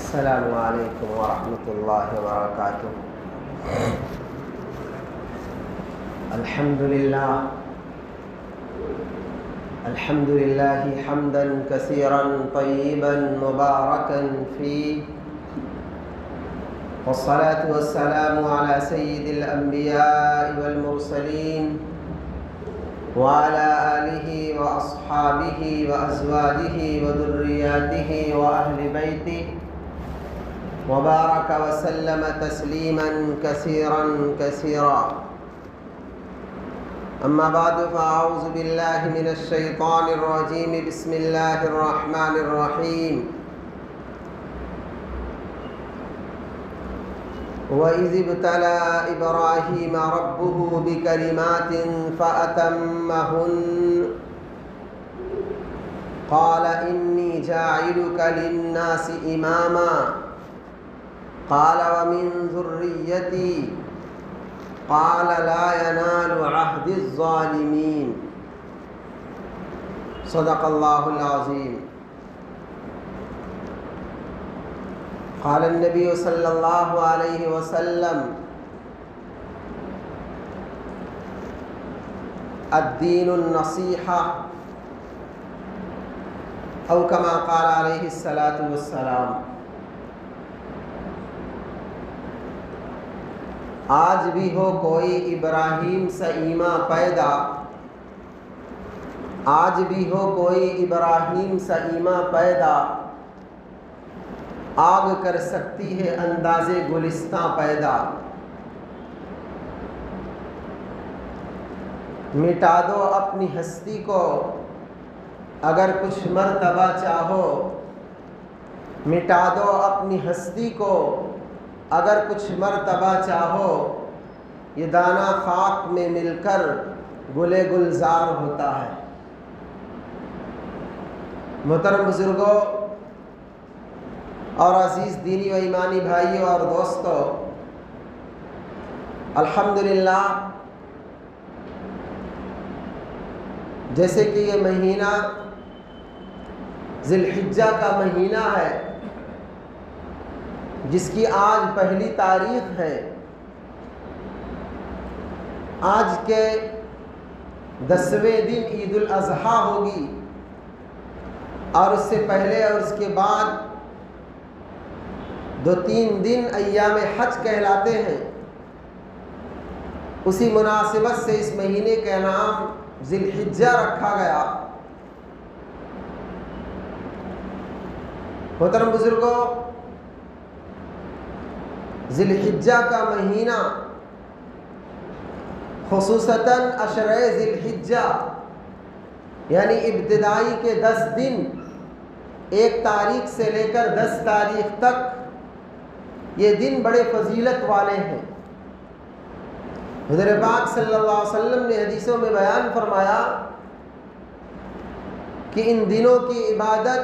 السلام علیکم ورحمۃ اللہ وبرکاتہ۔ الحمد للہ حمدا کثیرا طیبا مبارکا فیہ، والصلاة والسلام على سید الانبیاء والمرسلین وعلى آلہ واصحابہ وازواجہ وذریاتہ واہل بیتہ وبارک وسلم تسلیما کثیرا کثیرا۔ اما بعد فاعوذ باللہ من الشیطان الرجیم، بسم اللہ الرحمن الرحیم۔ وَإِذِ ابْتَلَى إِبْرَاهِيمَ رَبُّهُ بِكَلِمَاتٍ فَأَتَمَّهُنَّ قَالَ إِنِّي جَاعِلُكَ لِلنَّاسِ إِمَامًا قَالَ وَمِنْ ذُرِّيَّتِي قَالَ لَا يَنَالُ عَهْدِ الظَّالِمِينَ۔ صدق اللہ العظیم۔ قال النبی صلی اللہ علیہ وسلم: الدین النصیحہ، او کما قال علیہ الصلاۃ والسلام۔ آج بھی ہو کوئی ابراہیم سے ایماں پیدا، آج بھی ہو کوئی ابراہیم سے ایماں پیدا، آگ کر سکتی ہے انداز گلستاں پیدا۔ مٹا دو اپنی ہستی کو اگر کچھ مرتبہ چاہو، مٹا دو اپنی ہستی کو اگر کچھ مرتبہ چاہو، یہ دانہ خاک میں مل کر گلے گلزار ہوتا ہے۔ محترم بزرگوں اور عزیز دینی و ایمانی بھائیوں اور دوستوں، الحمدللہ جیسے کہ یہ مہینہ ذی الحجہ کا مہینہ ہے، جس کی آج پہلی تاریخ ہے، آج کے 10ویں دن عید الاضحیٰ ہوگی، اور اس سے پہلے اور اس کے بعد 2-3 دن ایام حج کہلاتے ہیں۔ اسی مناسبت سے اس مہینے کا نام ذی الحجہ رکھا گیا۔ محترم بزرگوں، ذی الحجہ کا مہینہ خصوصاً عشرہ ذی الحجہ یعنی ابتدائی کے 10 دن، 1 تاریخ سے لے کر 10 تاریخ تک یہ دن بڑے فضیلت والے ہیں۔ حضور پاک صلی اللہ علیہ وسلم نے حدیثوں میں بیان فرمایا کہ ان دنوں کی عبادت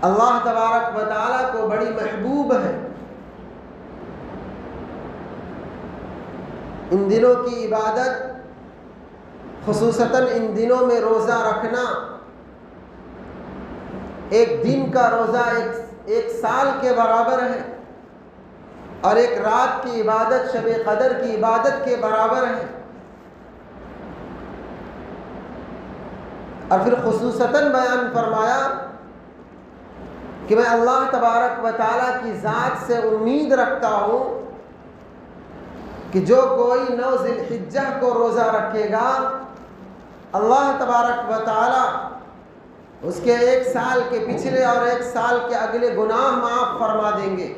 اللہ تبارک و تعالیٰ کو بڑی محبوب ہے۔ ان دنوں کی عبادت، خصوصاً ان دنوں میں روزہ رکھنا، ایک دن کا روزہ ایک سال کے برابر ہے، اور ایک رات کی عبادت شب قدر کی عبادت کے برابر ہے۔ اور پھر خصوصاً بیان فرمایا کہ میں اللہ تبارک و تعالیٰ کی ذات سے امید رکھتا ہوں کہ جو کوئی 9 ذی الحجہ کو روزہ رکھے گا، اللہ تبارک و تعالیٰ اس کے 1 سال کے پچھلے اور 1 سال کے اگلے گناہ معاف فرما دیں گے۔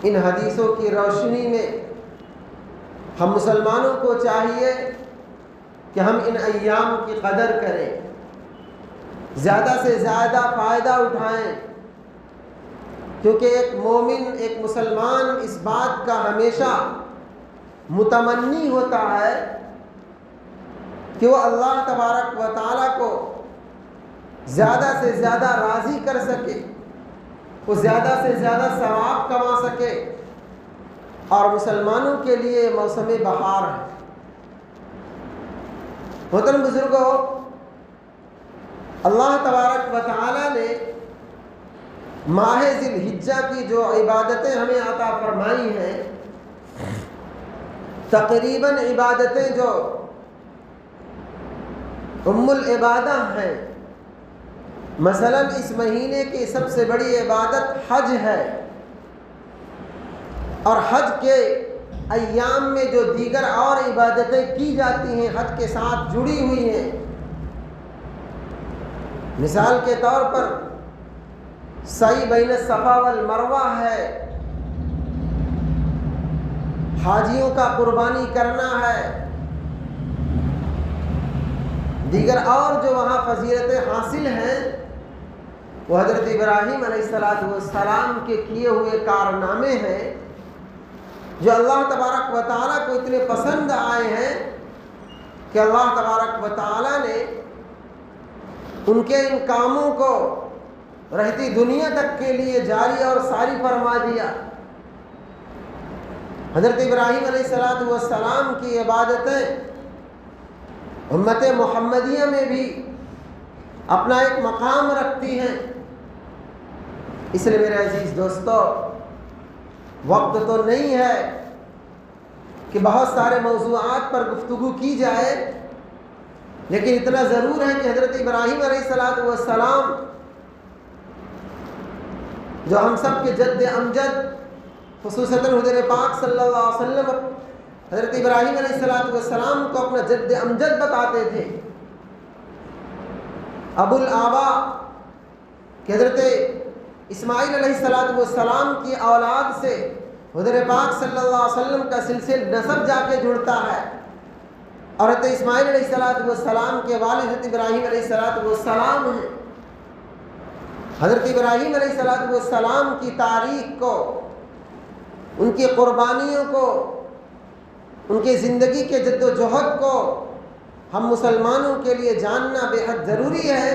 ان حدیثوں کی روشنی میں ہم مسلمانوں کو چاہیے کہ ہم ان ایام کی قدر کریں، زیادہ سے زیادہ فائدہ اٹھائیں، کیونکہ ایک مومن، ایک مسلمان اس بات کا ہمیشہ متمنی ہوتا ہے کہ وہ اللہ تبارک و تعالیٰ کو زیادہ سے زیادہ راضی کر سکے، وہ زیادہ سے زیادہ ثواب کما سکے، اور مسلمانوں کے لیے موسم بہار ہے۔ محترم بزرگوں، اللہ تبارک و تعالی نے ماہ ذی الحجہ کی جو عبادتیں ہمیں عطا فرمائی ہیں، تقریباً عبادتیں جو ام العبادہ ہیں، مثلا اس مہینے کی سب سے بڑی عبادت حج ہے، اور حج کے ایام میں جو دیگر اور عبادتیں کی جاتی ہیں حج کے ساتھ جڑی ہوئی ہیں، مثال کے طور پر سعی بین الصفا والمروہ ہے، حاجیوں کا قربانی کرنا ہے، دیگر اور جو وہاں فضیلتیں حاصل ہیں وہ حضرت ابراہیم علیہ السلام کے کیے ہوئے کارنامے ہیں جو اللہ تبارک و تعالیٰ کو اتنے پسند آئے ہیں کہ اللہ تبارک و تعالیٰ نے ان کے ان کاموں کو رہتی دنیا تک کے لیے جاری اور ساری فرما دیا۔ حضرت ابراہیم علیہ السلام کی عبادتیں امت محمدیہ میں بھی اپنا ایک مقام رکھتی ہیں۔ اس لیے میرے عزیز دوستو، وقت تو نہیں ہے کہ بہت سارے موضوعات پر گفتگو کی جائے، لیکن اتنا ضرور ہے کہ حضرت ابراہیم علیہ السلام جو ہم سب کے جد امجد، خصوصاً حضور پاک صلی اللہ علیہ وسلم حضرت ابراہیم علیہ السلام کو اپنا جد امجد بتاتے تھے، ابو الآبا کہ حضرت اسماعیل علیہ السلام کی اولاد سے حضور پاک صلی اللہ علیہ وسلم کا سلسلہ نسب جا کے جڑتا ہے، اور حضرت اسماعیل علیہ السلام کے والد حضرت ابراہیم علیہ السلام ہیں۔ حضرت ابراہیم علیہ السلام کی تاریخ کو، ان کی قربانیوں کو، ان کی زندگی کے جد و جہد کو ہم مسلمانوں کے لیے جاننا بے حد ضروری ہے،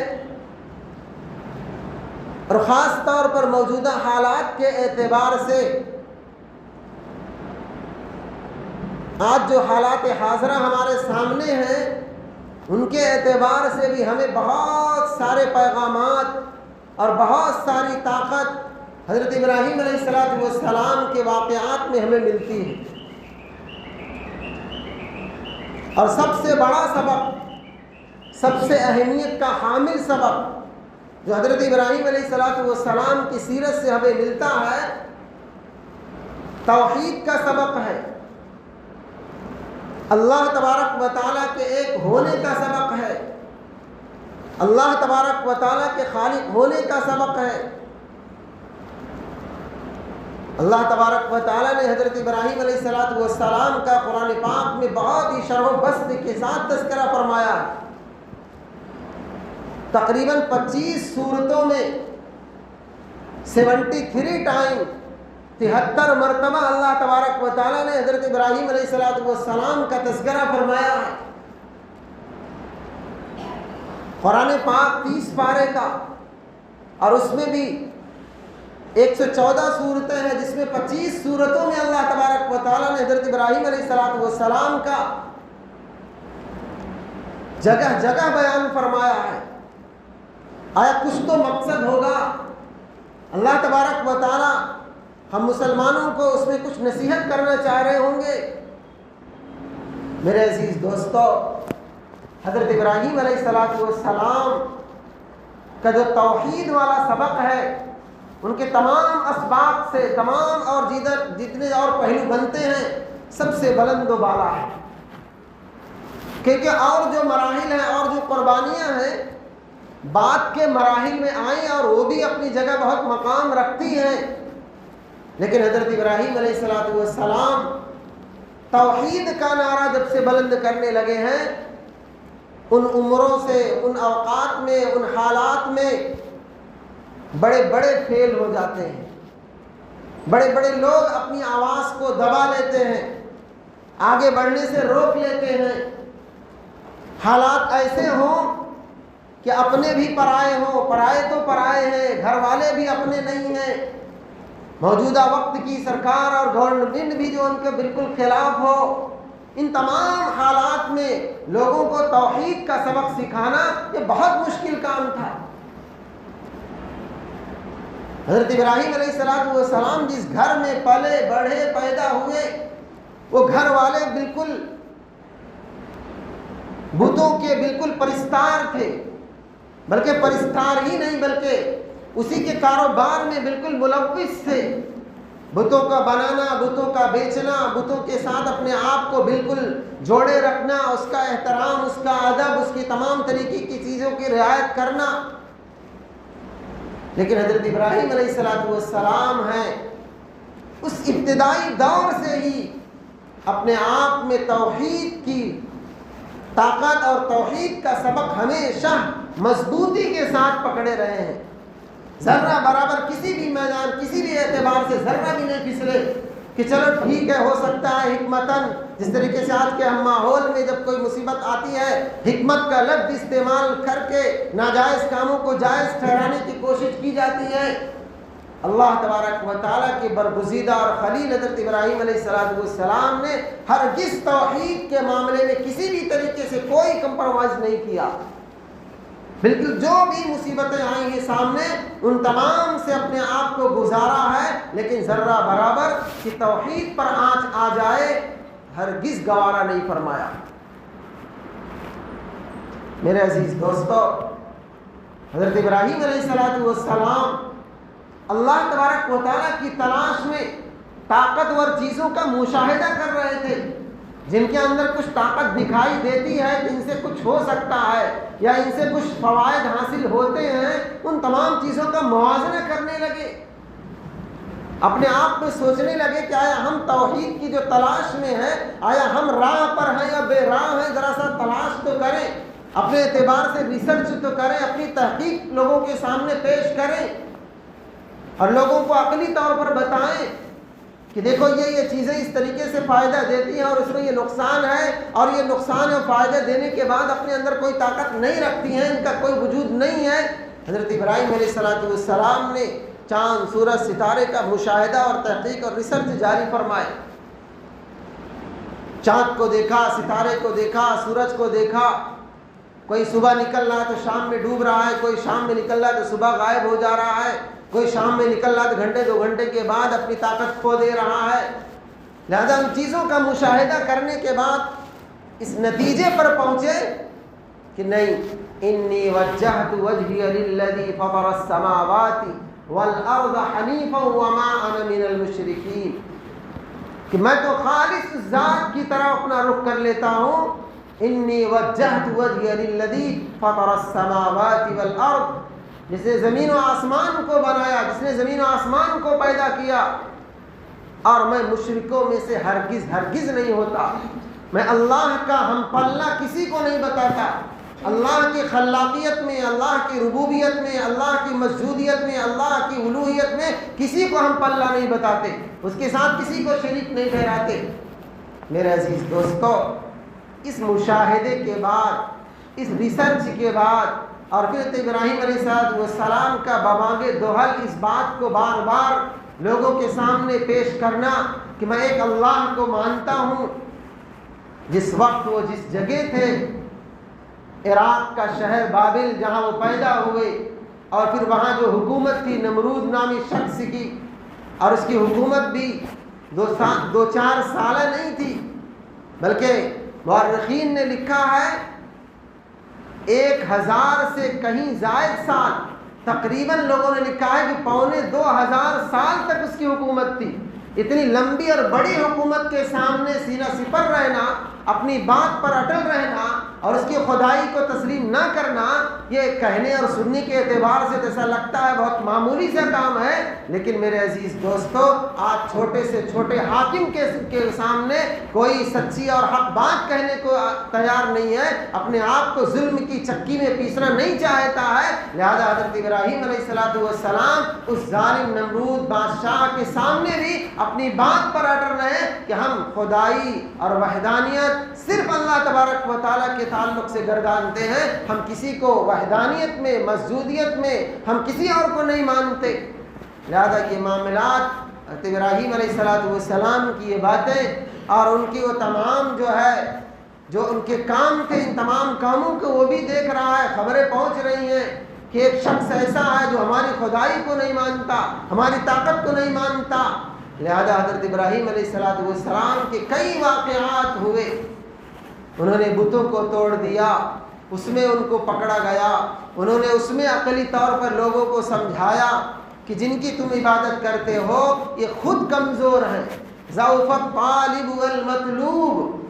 اور خاص طور پر موجودہ حالات کے اعتبار سے آج جو حالات حاضرہ ہمارے سامنے ہیں ان کے اعتبار سے بھی ہمیں بہت سارے پیغامات اور بہت ساری طاقت حضرت ابراہیم علیہ السلام کے واقعات میں ہمیں ملتی ہے۔ اور سب سے بڑا سبق، سب سے اہمیت کا حامل سبق جو حضرت ابراہیم علیہ السلام کی سیرت سے ہمیں ملتا ہے، توحید کا سبق ہے، اللہ تبارک و تعالیٰ کے ایک ہونے کا سبق ہے، اللہ تبارک و تعالیٰ کے خالق ہونے کا سبق ہے۔ اللہ تبارک و تعالیٰ نے حضرت ابراہیم علیہ السلام کا قرآن پاک میں بہت ہی شرح و بسط کے ساتھ تذکرہ فرمایا ہے۔ تقریباً 25 سورتوں میں 73 ٹائم 73 مرتبہ اللہ تبارک و تعالیٰ نے حضرت ابراہیم علیہ السلام کا تذکرہ فرمایا ہے۔ قرآن پاک 30 پارے کا، اور اس میں بھی 114 سورتیں ہیں، جس میں 25 سورتوں میں اللہ تبارک و تعالیٰ نے حضرت ابراہیم علیہ السلام کا جگہ جگہ بیان فرمایا ہے۔ آیا کچھ تو مقصد ہوگا، اللہ تبارک و تعالیٰ ہم مسلمانوں کو اس میں کچھ نصیحت کرنا چاہ رہے ہوں گے۔ میرے عزیز دوستو، حضرت ابراہیم علیہ السلام کا جو توحید والا سبق ہے، ان کے تمام اسباق سے، تمام اور جتنے اور پہلو بنتے ہیں، سب سے بلند و بالا ہے، کیونکہ اور جو مراحل ہیں اور جو قربانیاں ہیں بعد کے مراحل میں آئیں اور وہ بھی اپنی جگہ بہت مقام رکھتی ہیں، لیکن حضرت ابراہیم علیہ السلام توحید کا نعرہ جب سے بلند کرنے لگے ہیں، ان عمروں سے، ان اوقات میں، ان حالات میں بڑے بڑے فیل ہو جاتے ہیں، بڑے بڑے لوگ اپنی آواز کو دبا لیتے ہیں، آگے بڑھنے سے روک لیتے ہیں، حالات ایسے ہوں کہ اپنے بھی پرائے ہوں، پرائے تو پرائے ہیں، گھر والے بھی اپنے نہیں ہیں، موجودہ وقت کی سرکار اور گورنمنٹ بھی جو ان کے بالکل خلاف ہو، ان تمام حالات میں لوگوں کو توحید کا سبق سکھانا یہ بہت مشکل کام تھا۔ حضرت ابراہیم علیہ السلام جس گھر میں پلے بڑھے پیدا ہوئے، وہ گھر والے بالکل بتوں کے بالکل پرستار تھے، بلکہ پرستار ہی نہیں بلکہ اسی کے کاروبار میں بالکل ملوث تھے۔ بتوں کا بنانا، بتوں کا بیچنا، بتوں کے ساتھ اپنے آپ کو بالکل جوڑے رکھنا، اس کا احترام، اس کا ادب، اس کی تمام طریقے کی چیزوں کی رعایت کرنا۔ لیکن حضرت ابراہیم علیہ السلام ہیں اس ابتدائی دور سے ہی اپنے آپ میں توحید کی طاقت اور توحید کا سبق ہمیشہ مضبوطی کے ساتھ پکڑے رہے ہیں۔ ذرہ برابر کسی بھی میدان، کسی بھی اعتبار سے ذرہ بھی نہیں پھسلے کہ چلو ٹھیک ہے، ہو سکتا ہے حکمتاً، جس طریقے سے آج کے ہم ماحول میں جب کوئی مصیبت آتی ہے حکمت کا لفظ استعمال کر کے ناجائز کاموں کو جائز ٹھہرانے کی کوشش کی جاتی ہے۔ اللہ تبارک و تعالیٰ کے برگزیدہ اور خلیل حضرت ابراہیم علیہ السلام نے ہرگز توحید کے معاملے میں کسی بھی طریقے سے کوئی کمپرومائز نہیں کیا۔ بالکل جو بھی مصیبتیں آئی ہیں سامنے، ان تمام سے اپنے آپ کو گزارا ہے، لیکن ذرہ برابر کہ توحید پر آنچ آ جائے ہرگز گوارا نہیں فرمایا۔ میرے عزیز دوستو، حضرت ابراہیم علیہ السلام اللہ تبارک و تعالیٰ کی تلاش میں طاقتور چیزوں کا مشاہدہ کر رہے تھے، جن کے اندر کچھ طاقت دکھائی دیتی ہے کہ ان سے کچھ ہو سکتا ہے یا ان سے کچھ فوائد حاصل ہوتے ہیں، ان تمام چیزوں کا موازنہ کرنے لگے، اپنے آپ میں سوچنے لگے کہ آیا ہم توحید کی جو تلاش میں ہیں، آیا ہم راہ پر ہیں یا بے راہ ہیں، ذرا سا تلاش تو کریں، اپنے اعتبار سے ریسرچ تو کریں، اپنی تحقیق لوگوں کے سامنے پیش کریں اور لوگوں کو عقلی طور پر بتائیں کہ دیکھو یہ چیزیں اس طریقے سے فائدہ دیتی ہیں اور اس میں یہ نقصان ہے، اور یہ نقصان اور فائدہ دینے کے بعد اپنے اندر کوئی طاقت نہیں رکھتی ہیں، ان کا کوئی وجود نہیں ہے۔ حضرت ابراہیم علیہ السلام نے چاند، سورج، ستارے کا مشاہدہ اور تحقیق اور ریسرچ جاری فرمائے۔ چاند کو دیکھا، ستارے کو دیکھا، سورج کو دیکھا، کوئی صبح نکل رہا ہے تو شام میں ڈوب رہا ہے، کوئی شام میں نکل رہا ہے تو صبح غائب ہو جا رہا ہے، کوئی شام میں نکل رہا ہے تو گھنٹے 2 گھنٹے کے بعد اپنی طاقت کھو دے رہا ہے۔ لہذا ان چیزوں کا مشاہدہ کرنے کے بعد اس نتیجے پر پہنچے کہ نہیں، انی وجہت وجہی للذی فطر السماوات والارض حنیفا وما انا من المشرکین، کہ میں تو خالص ذات کی طرف اپنا رخ کر لیتا ہوں۔ انی وجہت وجہی للذی فطر السماوات والارض، جس نے زمین و آسمان کو بنایا، جس نے زمین و آسمان کو پیدا کیا، اور میں مشرکوں میں سے ہرگز نہیں ہوتا۔ میں اللہ کا ہم پلہ کسی کو نہیں بتاتا، اللہ کی خلاقیت میں، اللہ کی ربوبیت میں، اللہ کی مسجودیت میں، اللہ کی الوہیت میں کسی کو ہم پلہ نہیں بتاتے، اس کے ساتھ کسی کو شریک نہیں ٹھہراتے۔ میرے عزیز دوستو، اس مشاہدے کے بعد، اس ریسرچ کے بعد، اور پھر ابراہیم علیہ السلام کا بمانگے دوحل اس بات کو بار بار لوگوں کے سامنے پیش کرنا کہ میں ایک اللہ کو مانتا ہوں، جس وقت وہ جس جگہ تھے، عراق کا شہر بابل جہاں وہ پیدا ہوئے، اور پھر وہاں جو حکومت تھی نمرود نامی شخص کی، اور اس کی حکومت بھی 2-4 سالہ نہیں تھی، بلکہ مورخین نے لکھا ہے 1000 سے کہیں زائد سال، تقریباً لوگوں نے لکھا ہے کہ 2500 سال تک اس کی حکومت تھی۔ اتنی لمبی اور بڑی حکومت کے سامنے سینہ سپر رہنا، اپنی بات پر اٹل رہنا اور اس کی خدائی کو تسلیم نہ کرنا، یہ کہنے اور سننے کے اعتبار سے جیسا لگتا ہے بہت معمولی سا کام ہے، لیکن میرے عزیز دوستو، آج چھوٹے سے چھوٹے حاکم کے سامنے کوئی سچی اور حق بات کہنے کو تیار نہیں ہے، اپنے آپ کو ظلم کی چکی میں پیسنا نہیں چاہتا ہے۔ لہذا حضرت ابراہیم علیہ السلام اس ظالم نمرود بادشاہ کے سامنے بھی اپنی بات پر اٹل رہے کہ ہم خدائی اور وحدانیت صرف اللہ تبارک و تعالیٰ کے تعلق سے گردانتے ہیں، ہم کسی کو وحدانیت میں، مسجودیت میں ہم کسی اور کو نہیں مانتے۔ لہذا یہ معاملات ابراہیم علیہ السلام کی یہ باتیں اور ان کی وہ تمام جو ان کے کام تھے، ان تمام کاموں کو وہ بھی دیکھ رہا ہے، خبریں پہنچ رہی ہیں کہ ایک شخص ایسا ہے جو ہماری خدائی کو نہیں مانتا، ہماری طاقت کو نہیں مانتا۔ لہذا حضرت ابراہیم علیہ السلام کے کئی واقعات ہوئے، انہوں نے بتوں کو توڑ دیا، اس میں ان کو پکڑا گیا، انہوں نے اس میں عقلی طور پر لوگوں کو سمجھایا کہ جن کی تم عبادت کرتے ہو یہ خود کمزور ہیں، ضعف الطالب والمطلوب،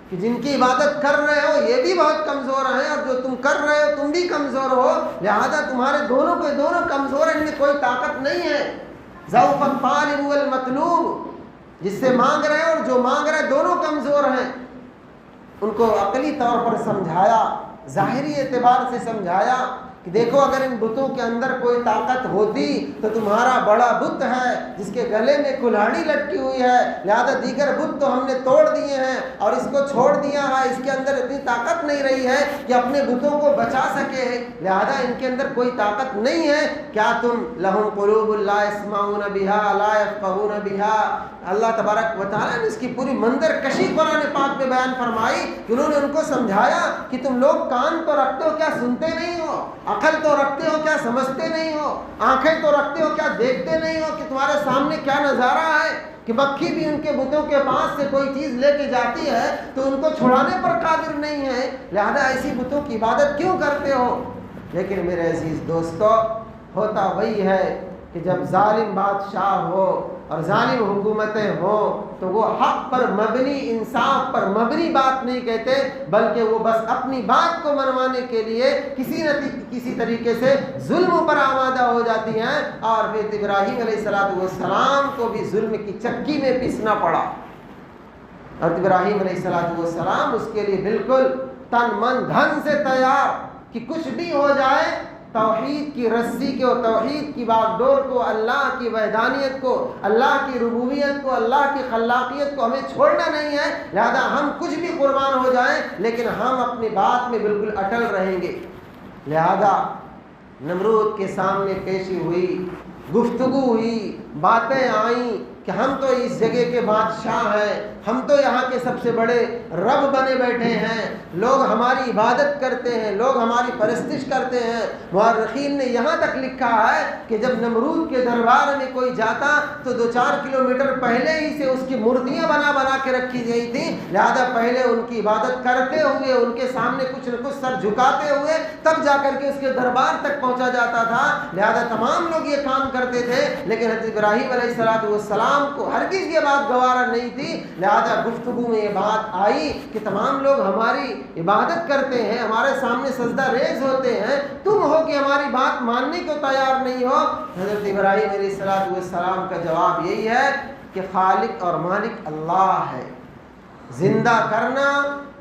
کہ جن کی عبادت کر رہے ہو یہ بھی بہت کمزور ہیں، اور جو تم کر رہے ہو تم بھی کمزور ہو، لہذا تمہارے دونوں کے دونوں کمزور ہیں، ان میں کوئی طاقت نہیں ہے۔ ضعف الطالب والمطلوب، جس سے مانگ رہے ہو اور جو مانگ رہے دونوں کمزور ہیں۔ ان کو عقلی طور پر سمجھایا، ظاہری اعتبار سے سمجھایا کہ دیکھو اگر ان بتوں کے اندر کوئی طاقت ہوتی تو تمہارا بڑا بت ہے جس کے گلے میں کلہاڑی لٹکی ہوئی ہے، لہذا دیگر بت تو ہم نے توڑ دیے ہیں اور اس کو چھوڑ دیا ہے، اس کے اندر اتنی طاقت نہیں رہی ہے کہ اپنے بتوں کو بچا سکے، لہذا ان کے اندر کوئی طاقت نہیں ہے۔ کیا تم لہم قلوب لا يسمعون بها لا يفقهون بها، اللہ تبارک و تعالیٰ نے اس کی پوری منظر کشی قرآن پاک میں بیان فرمائی کہ انہوں نے ان کو سمجھایا کہ تم لوگ کان تو رکھتے ہو کیا سنتے نہیں ہو، عقل تو رکھتے ہو کیا سمجھتے نہیں ہو، آنکھیں تو رکھتے ہو کیا دیکھتے نہیں ہو کہ تمہارے سامنے کیا نظارہ ہے، کہ مکھی بھی ان کے بتوں کے پاس سے کوئی چیز لے کے جاتی ہے تو ان کو چھڑانے پر قادر نہیں ہے، لہذا ایسی بتوں کی عبادت کیوں کرتے ہو۔ لیکن میرے عزیز دوستو، ہوتا وہی ہے کہ جب ظالم بادشاہ ہو اور ظالم حکومتیں ہوں تو وہ حق پر مبنی، انصاف پر مبنی بات نہیں کہتے، بلکہ وہ بس اپنی بات کو منوانے کے لیے کسی طریقے سے ظلم پر آمادہ ہو جاتی ہیں، اور پھر ابراہیم علیہ السلام کو بھی ظلم کی چکی میں پیسنا پڑا، اور ابراہیم علیہ السلام اس کے لیے بالکل تن من دھن سے تیار کہ کچھ بھی ہو جائے توحید کی رسی کو، توحید کی باغ ڈور کو، اللہ کی وحدانیت کو، اللہ کی ربوبیت کو، اللہ کی خلاقیت کو ہمیں چھوڑنا نہیں ہے، لہذا ہم کچھ بھی قربان ہو جائیں لیکن ہم اپنی بات میں بالکل اٹل رہیں گے۔ لہذا نمرود کے سامنے پیشی ہوئی، گفتگو ہوئی، باتیں آئیں کہ ہم تو اس جگہ کے بادشاہ ہیں، ہم تو یہاں کے سب سے بڑے رب بنے بیٹھے ہیں، لوگ ہماری عبادت کرتے ہیں، لوگ ہماری پرستش کرتے ہیں۔ مورخین نے یہاں تک لکھا ہے کہ جب نمرود کے دربار میں کوئی جاتا تو 2-4 کلومیٹر پہلے ہی سے اس کی مورتیاں بنا کے رکھی گئی تھیں، لہذا پہلے ان کی عبادت کرتے ہوئے، ان کے سامنے کچھ نہ کچھ سر جھکاتے ہوئے تب جا کر کے اس کے دربار تک پہنچا جاتا تھا، لہذا تمام لوگ یہ کام کرتے تھے، لیکن حضرت ابراہیم علیہ السلام کو ہرگز یہ بات گوارا نہیں تھی، لہذا گفتگو میں یہ بات آئی کہ تمام لوگ ہماری عبادت کرتے ہیں، ہمارے سامنے سجدہ ریز ہوتے ہیں، تم ہو کہ ہماری بات ماننے کو تیار نہیں ہو۔ حضرت ابراہیم علیہ السلام کا جواب یہی ہے کہ خالق اور مالک اللہ ہے، زندہ کرنا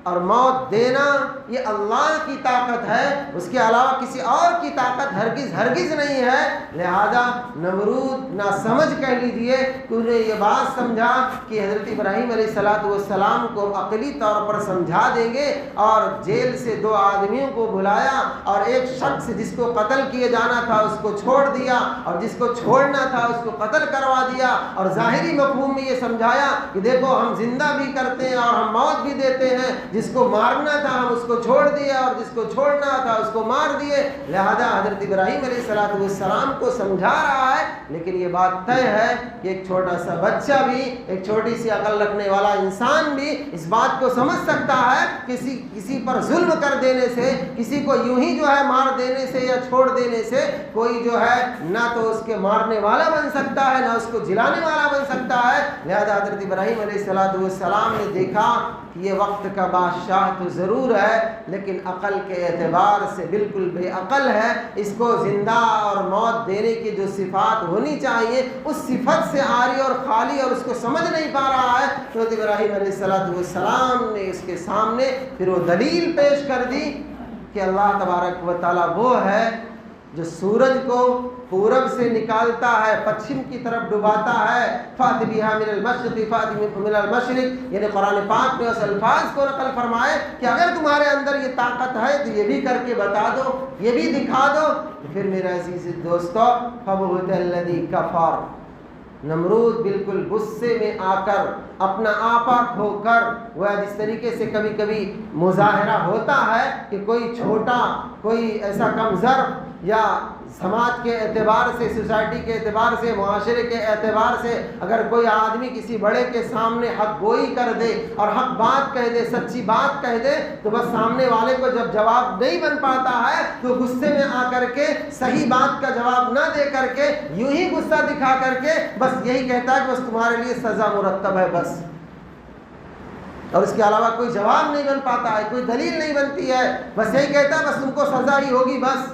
اور موت دینا یہ اللہ کی طاقت ہے، اس کے علاوہ کسی اور کی طاقت ہرگز نہیں ہے۔ لہذا نمرود نہ سمجھ کہہ لیجیے کہ انہیں یہ بات سمجھا کہ حضرت ابراہیم علیہ السلام کو عقلی طور پر سمجھا دیں گے، اور جیل سے 2 آدمیوں کو بلایا اور ایک شخص جس کو قتل کیے جانا تھا اس کو چھوڑ دیا، اور جس کو چھوڑنا تھا اس کو قتل کروا دیا، اور ظاہری مفہوم میں یہ سمجھایا کہ دیکھو ہم زندہ بھی کرتے ہیں اور ہم موت بھی دیتے ہیں، جس کو مارنا تھا ہم اس کو چھوڑ دیے اور جس کو چھوڑنا تھا اس کو مار دیے۔ لہذا حضرت ابراہیم علیہ السلام کو سمجھا رہا ہے، لیکن یہ بات طے ہے کہ ایک چھوٹا سا بچہ بھی، ایک چھوٹی سی عقل رکھنے والا انسان بھی اس بات کو سمجھ سکتا ہے کہ کسی پر ظلم کر دینے سے، کسی کو یوں ہی جو ہے مار دینے سے یا چھوڑ دینے سے کوئی جو ہے نہ تو اس کے مارنے والا بن سکتا ہے نہ اس کو جلانے والا بن سکتا ہے۔ لہذا حضرت ابراہیم علیہ السلام نے دیکھا کہ یہ وقت کا بادشاہ تو ضرور ہے لیکن عقل کے اعتبار سے بالکل بے عقل ہے، اس کو زندہ اور موت دینے کی جو صفات ہونی چاہیے اس صفت سے عاری اور خالی اور اس کو سمجھ نہیں پا رہا ہے۔ تو ابراہیم علیہ السلام نے اس کے سامنے پھر وہ دلیل پیش کر دی کہ اللہ تبارک و تعالیٰ وہ ہے جو سورج کو پورب سے نکالتا ہے، پچھم کی طرف ڈباتا ہے، فَأْتِ بِهَا مِنَ الْمَشْرِقِ فَأْتِ مِنَ الْمَشْرِقِ، یعنی قرآن پاک نے اس الفاظ کو نقل فرمائے کہ اگر تمہارے اندر یہ طاقت ہے تو یہ بھی کر کے بتا دو، یہ بھی دکھا دو۔ پھر میرے عزیز دوستو، فَبُهِتَ الَّذِي كَفَرَ، نمرود بالکل غصے میں آ کر اپنا آپا کھو کر وہ جس طریقے سے کبھی کبھی مظاہرہ ہوتا ہے کہ کوئی چھوٹا، کوئی ایسا کمزور یا سماج کے اعتبار سے، سوسائٹی کے اعتبار سے، معاشرے کے اعتبار سے اگر کوئی آدمی کسی بڑے کے سامنے حق گوئی کر دے اور حق بات کہہ دے، سچی بات کہہ دے، تو بس سامنے والے کو جب جواب نہیں بن پاتا ہے تو غصے میں آ کر کے صحیح بات کا جواب نہ دے کر کے یوں ہی غصہ دکھا کر کے بس یہی کہتا ہے کہ بس تمہارے لیے سزا مرتب ہے بس، اور اس کے علاوہ کوئی جواب نہیں بن پاتا ہے، کوئی دلیل نہیں بنتی ہے، بس یہی کہتا ہے بس تم کو سزا ہی ہوگی بس،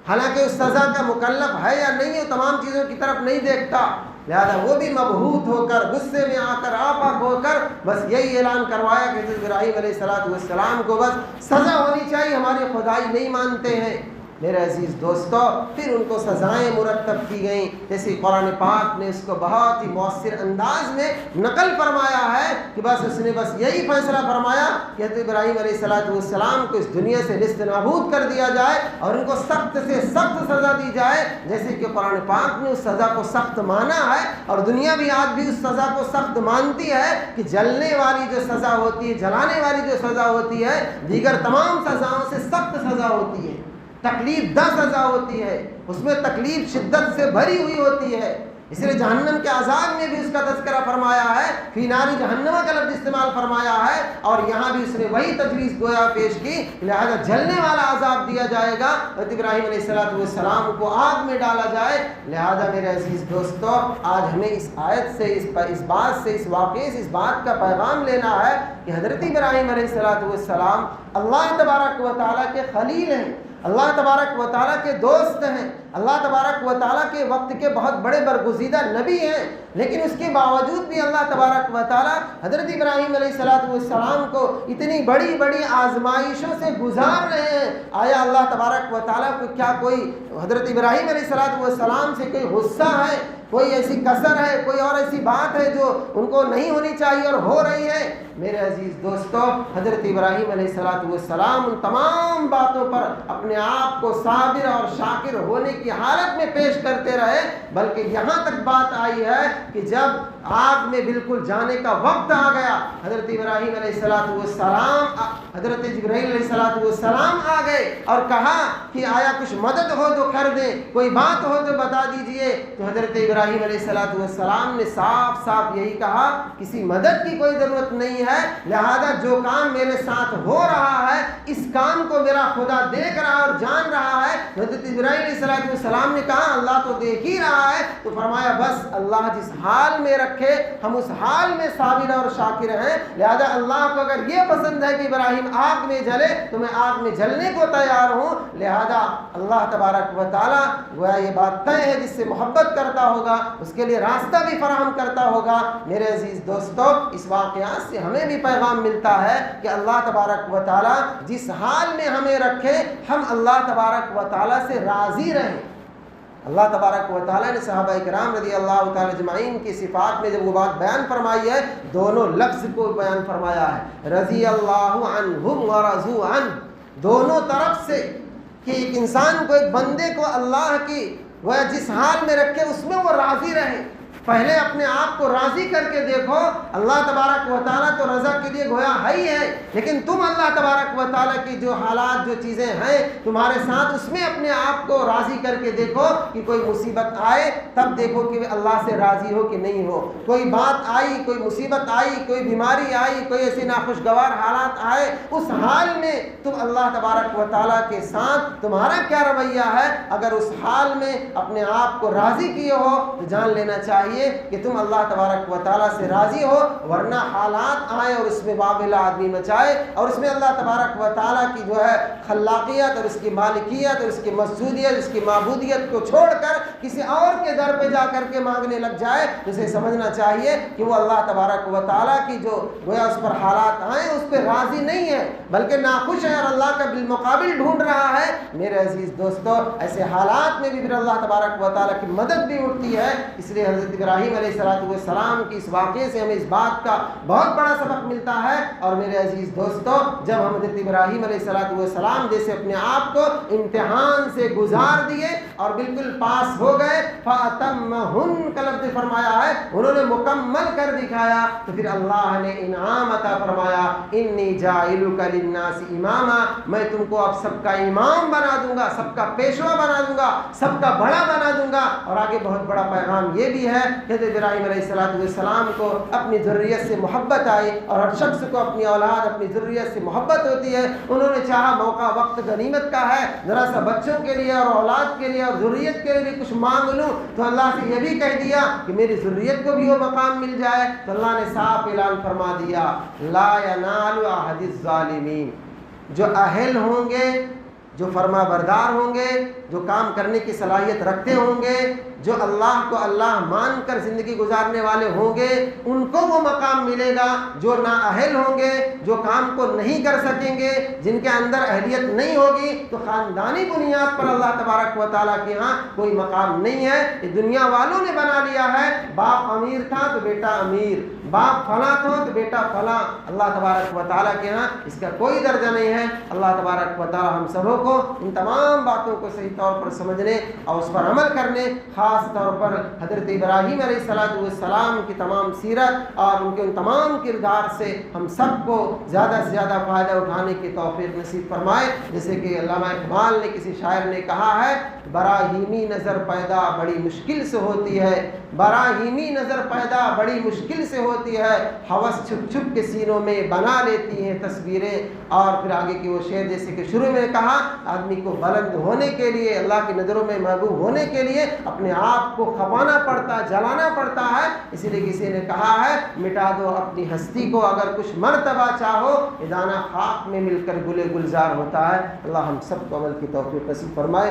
حالانکہ اس سزا کا مکلف ہے یا نہیں ہے تمام چیزوں کی طرف نہیں دیکھتا۔ لہذا وہ بھی مبہوت ہو کر، غصے میں آ کر، آپا ہو کر بس یہی اعلان کروایا کہ حضرت ابراہیم علیہ السلام کو بس سزا ہونی چاہیے، ہماری خدائی نہیں مانتے ہیں۔ میرے عزیز دوستو، پھر ان کو سزائیں مرتب کی گئیں، جیسے قرآن پاک نے اس کو بہت ہی مؤثر انداز میں نقل فرمایا ہے کہ بس اس نے بس یہی فیصلہ فرمایا کہ حضرت ابراہیم علیہ السلام کو اس دنیا سے نیست نابود کر دیا جائے اور ان کو سخت سے سخت سزا دی جائے، جیسے کہ قرآن پاک نے اس سزا کو سخت مانا ہے اور دنیا بھی آج بھی اس سزا کو سخت مانتی ہے کہ جلنے والی جو سزا ہوتی ہے، جلانے والی جو سزا ہوتی ہے، دیگر تمام سزاؤں سے سخت سزا ہوتی ہے، تکلیف دہ سزا ہوتی ہے، اس میں تکلیف شدت سے بھری ہوئی ہوتی ہے۔ اس لیے جہنم کے عذاب میں بھی اس کا تذکرہ فرمایا ہے، فی نار جہنم کا لفظ استعمال فرمایا ہے، اور یہاں بھی اس نے وہی تجویز گویا پیش کی، لہذا جلنے والا عذاب دیا جائے گا، حضرت ابراہیم علیہ السلام کو آگ میں ڈالا جائے۔ لہذا میرے عزیز دوستو، آج ہمیں اس آیت سے، اس بات سے، اس واقعے سے اس بات کا پیغام لینا ہے کہ حضرت ابراہیم علیہ السلام اللہ تبارک و تعالیٰ کے خلیل ہیں، اللہ تبارک و تعالیٰ کے دوست ہیں، اللہ تبارک و تعالیٰ کے وقت کے بہت بڑے برگزیدہ نبی ہیں، لیکن اس کے باوجود بھی اللہ تبارک و تعالیٰ حضرت ابراہیم علیہ السلام کو اتنی بڑی بڑی آزمائشوں سے گزار رہے ہیں۔ آیا اللہ تبارک و تعالیٰ کو کیا کوئی حضرت ابراہیم علیہ السلام سے کوئی غصہ ہے، کوئی ایسی کسر ہے، کوئی اور ایسی بات ہے جو ان کو نہیں ہونی چاہیے اور ہو رہی ہے؟ میرے عزیز دوستو، حضرت ابراہیم علیہ السلام ان تمام باتوں پر اپنے آپ کو صابر اور شاکر ہونے کی حالت میں پیش کرتے رہے، بلکہ یہاں تک بات آئی ہے کہ جب آگ میں بالکل جانے کا وقت آ گیا، حضرت ابراہیم علیہ السلام، حضرت جبرائیل علیہ السلام آ گئے اور کہا کہ آیا کچھ مدد ہو تو کر دیں، کوئی بات ہو تو بتا دیجئے۔ تو حضرت ابراہیم علیہ السلام نے صاف صاف یہی کہا، کسی مدد کی کوئی ضرورت نہیں ہے، لہذا جو کام میرے ساتھ ہو رہا ہے اس کام کو میرا خدا دیکھ رہا اور جان رہا ہے۔ حضرت ابراہیم علیہ السلام نے کہا اللہ تو دیکھ ہی رہا ہے، تو فرمایا بس اللہ جس حال میں رکھے ہم اس حال میں صابر اور شاکر ہیں، لہذا اللہ کو اگر یہ پسند ہے کہ ابراہیم آگ میں جلے تو میں آگ میں جلنے کو تیار ہوں۔ لہذا اللہ تبارک و تعالیٰ گویا یہ بات طے ہے، جس سے محبت کرتا ہوگا اس کے لیے راستہ بھی فراہم کرتا ہوگا۔ میرے عزیز دوستو، اس واقعات سے ہمیں بھی پیغام ملتا ہے کہ اللہ تبارک و تعالیٰ جس حال میں ہمیں رکھے ہم اللہ تبارک و تعالیٰ سے راضی رہیں۔ اللہ تبارک و تعالیٰ نے صحابہ کرام رضی اللہ تعالیٰ اجمعین کی صفات میں جب وہ بات بیان فرمائی ہے، دونوں لفظ کو بیان فرمایا ہے، رضی اللہ عنہم ورضوا عنہ، دونوں طرف سے، کہ ایک انسان کو، ایک بندے کو اللہ کی وہ جس حال میں رکھے اس میں وہ راضی رہے۔ پہلے اپنے آپ کو راضی کر کے دیکھو، اللہ تبارک و تعالیٰ تو رضا کے لیے گویا ہے ہی ہے، لیکن تم اللہ تبارک و تعالیٰ کی جو حالات، جو چیزیں ہیں تمہارے ساتھ، اس میں اپنے آپ کو راضی کر کے دیکھو کہ کوئی مصیبت آئے تب دیکھو کہ اللہ سے راضی ہو کہ نہیں ہو، کوئی بات آئی، کوئی مصیبت آئی، کوئی بیماری آئی، کوئی ایسی ناخوشگوار حالات آئے، اس حال میں تم اللہ تبارک و تعالیٰ کے ساتھ تمہارا کیا رویہ ہے۔ اگر اس حال میں اپنے آپ کو راضی کیے ہو تو جان لینا چاہیے کہ تم اللہ تبارک و تعالیٰ سے راضی ہو، ورنہ حالات آئے اور اس میں بابلا آدمی مچائے اور اس میں اللہ تبارک و تعالیٰ کی جو ہے خلاقیت اور اس کی مالکیت اور اس کی مسجودیت، اس کی معبودیت کو چھوڑ کر کسی اور کے در پہ جا کر کے مانگنے لگ جائے، اسے سمجھنا چاہیے کہ وہ اللہ تبارک و تعالیٰ کی جو گویا اس پر حالات آئے اس پہ راضی نہیں ہے، بلکہ ناخوش ہے اور اللہ کا بالمقابل ڈھونڈ رہا ہے۔ میرے عزیز دوستو ایسے حالات میں بھی پھر اللہ تبارک و تعالیٰ کی مدد بھی اٹھتی ہے. اس لیے حضرت ابراہیم علیہ السلام کی اس واقعے سے ہمیں اس بات کا بہت بڑا سبق ملتا ہے. اور میرے عزیز دوستو جب ہم حضرت ابراہیم علیہ السلام جیسے اپنے آپ کو امتحان سے گزار دیے اور بالکل پاس ہو گئے, فَأَتَمَّهُنَّ کا لفظ فرمایا ہے, انہوں نے مکمل کر دکھایا, تو پھر اللہ نے انعام عطا فرمایا, انی جاعلک للناس اماما, میں تم کو اب سب کا امام بنا دوں گا, سب کا پیشوا بنا دوں گا, سب کا بڑا بنا دوں گا. اور آگے بہت بڑا پیغام یہ بھی ہے کہ حضرت ابراہیم علیہ السلام کو اپنی ذریت سے محبت آئی, اور ہر شخص کو اپنی اولاد اپنی ذریت سے محبت ہوتی ہے. انہوں نے چاہا موقع وقت غنیمت کا ہے, ذرا سا بچوں کے لیے اور اولاد کے لیے اور ذریت کے لیے بھی کچھ مانگ لوں, تو اللہ سے یہ بھی کہہ دیا کہ میری ذریت کو بھی وہ مقام مل جائے. تو اللہ نے صاف اعلان فرما دیا, لا ینال عہد الظالمین, جو اہل ہوں گے, جو فرما بردار ہوں گے, جو کام کرنے کی صلاحیت رکھتے ہوں گے, جو اللہ کو اللہ مان کر زندگی گزارنے والے ہوں گے, ان کو وہ مقام ملے گا. جو نااہل ہوں گے, جو کام کو نہیں کر سکیں گے, جن کے اندر اہلیت نہیں ہوگی, تو خاندانی بنیاد پر اللہ تبارک و تعالیٰ کے ہاں کوئی مقام نہیں ہے. یہ دنیا والوں نے بنا لیا ہے, باپ امیر تھا تو بیٹا امیر, باپ فلاں تھا تو بیٹا فلاں. اللہ تبارک و تعالیٰ کے ہاں اس کا کوئی درجہ نہیں ہے. اللہ تبارک و تعالیٰ ہم سبوں کو ان تمام باتوں کو صحیح طور پر سمجھنے اور اس پر عمل کرنے, خاص طور پر حضرت ابراہیم علیہ السلام کی تمام سیرت اور ان کے ان تمام کردار سے ہم سب کو زیادہ سے زیادہ فائدہ اٹھانے کی توفیق نصیب فرمائے. جیسے کہ علامہ اقبال نے کسی شاعر نے کہا ہے, براہیمی نظر پیدا بڑی مشکل سے ہوتی ہے, براہیمی نظر پیدا بڑی مشکل سے ہوتی ہے, ہوس چھپ چھپ کے سینوں میں بنا لیتی ہیں تصویریں. اور پھر آگے کی وہ شعر جیسے کہ شروع میں کہا, آدمی کو بلند ہونے کے لیے, اللہ کی نظروں میں محبوب ہونے کے لیے اپنے آپ کو کھپانا پڑتا, جلانا پڑتا ہے. اسی لیے کسی نے کہا ہے, مٹا دو اپنی ہستی کو اگر کچھ مرتبہ چاہو, یہ دانہ خاک میں مل کر گلے گلزار ہوتا ہے. اللہ ہم سب کو عمل کی توفیق نصیب فرمائے.